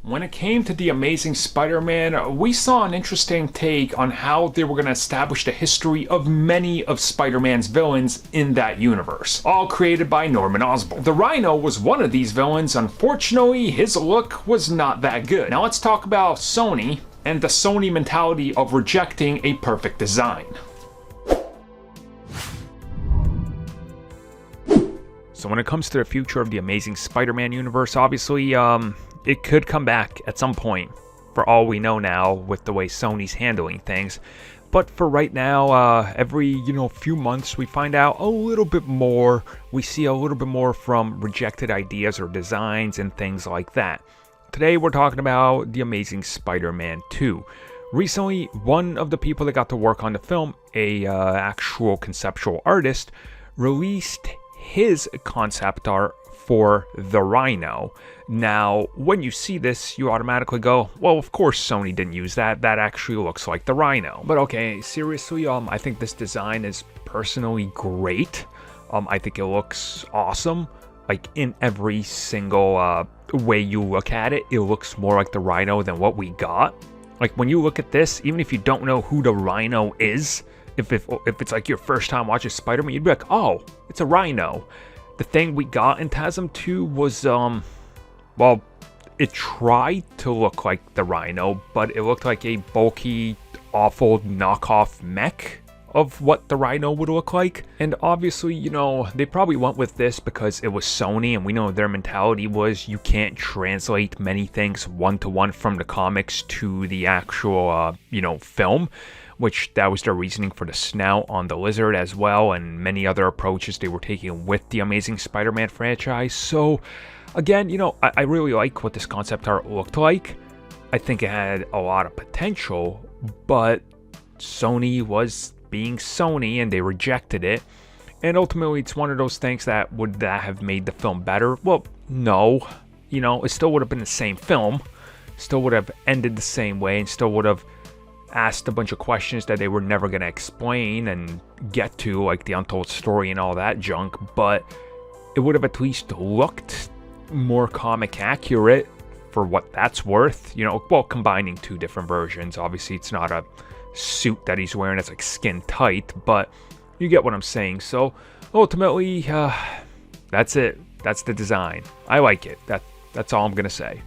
When it came to The Amazing Spider-Man, we saw an interesting take on how they were going to establish the history of many of Spider-Man's villains in that universe, all created by Norman Osborn. The Rhino was one of these villains. Unfortunately, his look was not that good. Now let's talk about Sony and the Sony mentality of rejecting a perfect design. So when it comes to the future of the Amazing Spider-Man universe, obviously, it could come back at some point, for all we know now with the way Sony's handling things. But for right now, every few months we find out a little bit more. We see a little bit more from rejected ideas or designs and things like that. Today we're talking about The Amazing Spider-Man 2. Recently, one of the people that got to work on the film, a actual conceptual artist, released his concept art for the Rhino. Now, when you see this, you automatically go, well, of course Sony didn't use that. That actually looks like the Rhino. But okay, seriously, I think this design is personally great. I think it looks awesome. Like, in every single way you look at it, it looks more like the Rhino than what we got. Like, when you look at this, even if you don't know who the Rhino is, if it's like your first time watching Spider-Man, you'd be like, oh, it's a Rhino. The thing we got in TASM 2 was, well, it tried to look like the Rhino, but it looked like a bulky, awful knockoff mech of what the Rhino would look like. And obviously, they probably went with this because it was Sony, and we know their mentality was you can't translate many things one-to-one from the comics to the actual, film, which that was their reasoning for the snout on the lizard as well, and many other approaches they were taking with the Amazing Spider-Man franchise. So, again, I really like what this concept art looked like. I think it had a lot of potential, but Sony was being Sony, and they rejected it. And ultimately, it's one of those things that would that have made the film better? Well, no. It still would have been the same film, still would have ended the same way, and still would have asked a bunch of questions that they were never going to explain and get to, like the untold story and all that junk, but it would have at least looked more comic accurate for what that's worth. Well, combining two different versions. Obviously, it's not a suit that he's wearing that's like skin tight, but you get what I'm saying. So ultimately, that's it. That's the design. I like it. That's all I'm going to say.